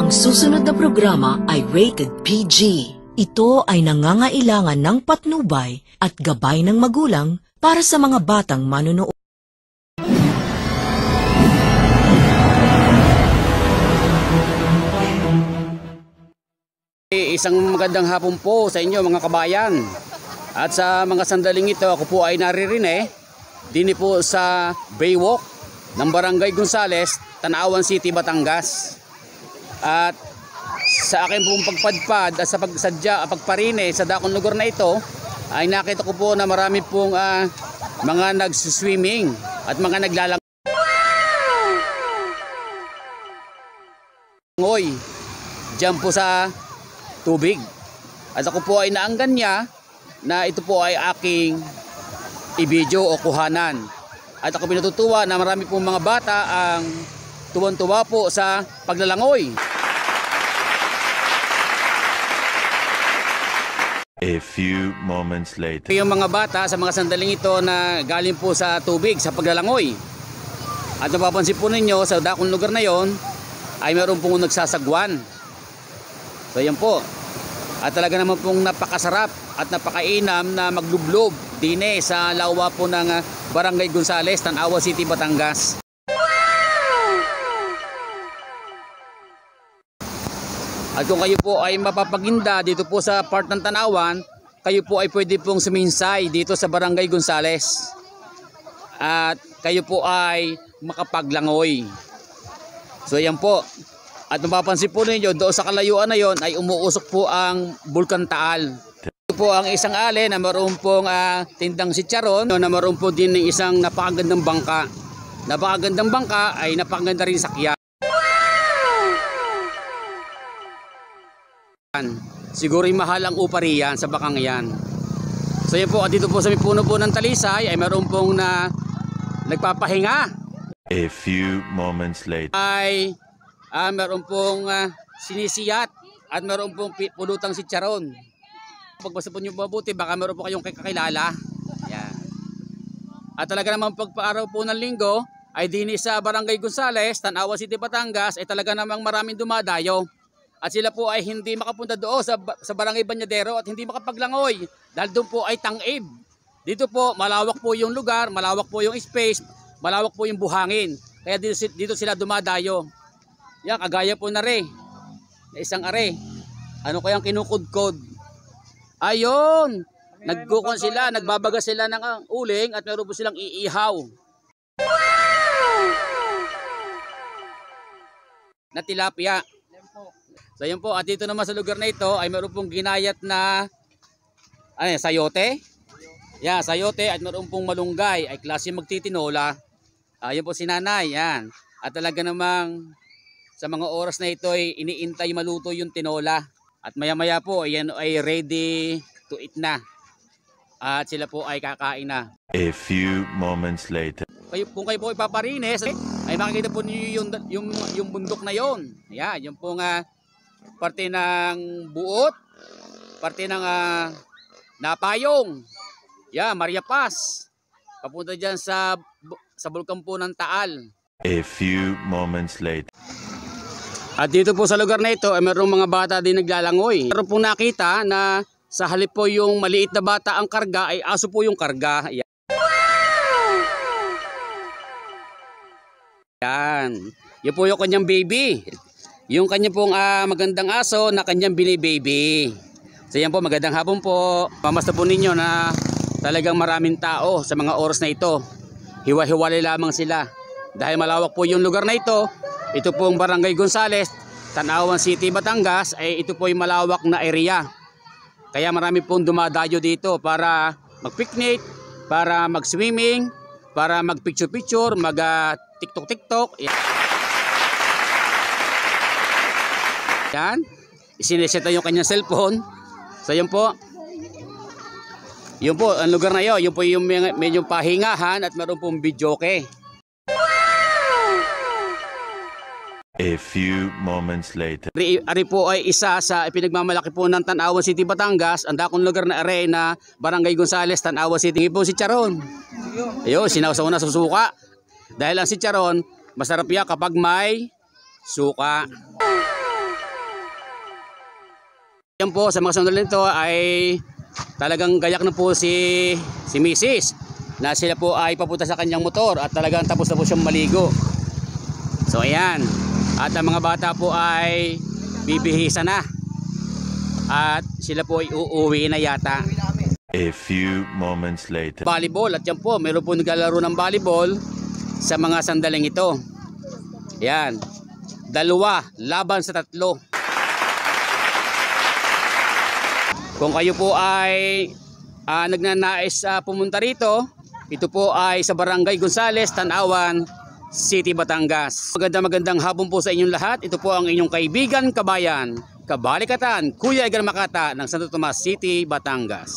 Ang susunod na programa ay rated PG. Ito ay nangangailangan ng patnubay at gabay ng magulang para sa mga batang manunood. Isang magandang hapon po sa inyo mga kabayan. At sa mga sandaling ito, ako po ay naririne din po sa Baywalk ng Barangay Gonzales, Tanawan City, Batangas. At sa akin pong pagpadpad at sa pagsadya, pagparine sa dakong lugar na ito, ay nakita ko po na marami pong mga nagsiswimming at mga naglalangoy diyan po sa tubig. At ako po ay naanggan niya na ito po ay aking i-video o kuhanan. At ako pinatutuwa na marami pong mga bata ang tuwan-tuwa po sa paglalangoy. A few moments later. Yung mga bata sa mga sandaling ito na galing po sa tubig sa paglalangoy. At napapansin po ninyo sa dakong lugar na yon ay meron pong nagsasagwan. So yan po. At talaga naman pong napakasarap at napakainam na maglublob dine sa lawa po ng Barangay Gonzales, Tanawan City, Batangas. At kung kayo po ay mapapaginda dito po sa part ng Tanawan, kayo po ay pwede pong suminsay dito sa Barangay Gonzales. At kayo po ay makapaglangoy. So yan po. At mapapansin po ninyo, doon sa kalayuan na yon ay umuusok po ang Bulkan Taal. Ito po ang isang ale na maroon pong tindang sitsaron, na maroon po din ng isang napakagandang bangka. Napakagandang bangka ay napakaganda rin sakyan. Siguro yung mahal ang upa riyan sa bakang yan. So yan po, at dito po sa may puno po ng talisay ay maroon pong nagpapahinga. A few moments later. Ay meron pong sinisiyat at meron pong pulutang sitsaron. Pagbasa po nyo mabuti, baka meron po kayong kakilala. Yan. At talaga naman pagpaaraw po ng linggo ay din sa Barangay Gonzales, Tanawan City, Batangas ay talaga namang maraming dumadayo. At sila po ay hindi makapunta doon sa Barangay Banyadero at hindi makapaglangoy dahil doon po ay tangib. Dito po malawak po yung lugar, malawak po yung space, malawak po yung buhangin. Kaya dito sila dumadayo. Yan, kagaya po na isang are. Ano kayang kinukudkod? Ayun! Nagkukon sila, nagbabaga sila ng uling at meron po silang iihaw. Na tilapia. So yun po, at dito naman sa lugar na ito ay meron pong ginayat na sayote. Yan, sayote at meron pong malunggay ay klase magtitinola. Ayun po si nanay, yan. At talaga namang sa mga oras na ito ay iniintay maluto yung tinola. At maya maya po yan ay ready to eat na. At sila po ay kakain na. A few moments later. Kung kayo po ipaparines ay makikita po niyo yung bundok na yon. Ayan, yung pong parte ng buot, parte ng napayong. Yan, Maria Paz. Papunta dyan sa bulkan po ng Taal. A few moments later. At dito po sa lugar na ito ay mayroong mga bata din naglalangoy. Meron po nakita na sa halip po yung maliit na bata ang karga ay aso po yung karga. Yan. Yan po yung kanyang baby. Yung kanyang pong magandang aso na kanyang bini-baby. So yan po, magandang hapon po. Pamasta po ninyo na talagang maraming tao sa mga oras na ito. Hiwa-hiwalay lamang sila. Dahil malawak po yung lugar na ito. Ito pong Barangay Gonzales, Tanawan City, Batangas, ay ito po yung malawak na area. Kaya marami pong dumadayo dito para mag-picnic, para mag-swimming, para mag-picture-picture, mag-tiktok-tiktok. Yan. Isineset na yung kanyang cellphone. So yun po. Yun po, ang lugar na yun. Yun po yung medyo pahingahan at meron pong videoke. A few moments later. Ari po ay isa sa pinagmamalaki po ng Tanawan City, Batangas, ang dakong lugar na are na Barangay Gonzales, Tanawan City. Hindi po si Charon. Ayun, sinawsaw na sa suka. Dahil ang si Charon, masarap yan kapag may suka. Yan po, sa mga sandali nito ay talagang gayak na po si Mrs. na sila po ay papunta sa kanyang motor at talagang tapos na po siyang maligo. So ayan, at ang mga bata po ay bibihisa na at sila po ay uuwi na yata. A few moments later. Volleyball, at yan po, meron po naglalaro ng volleyball sa mga sandaling ito. Ayan, 2 laban sa 3. Kung kayo po ay nagnanais pumunta rito, ito po ay sa Barangay Gonzales, Tanawan City, Batangas. Magandang hapon po sa inyong lahat. Ito po ang inyong kaibigan, kabayan, kabalikatan, Kuya Edgar Makata ng Santo Tomas City, Batangas.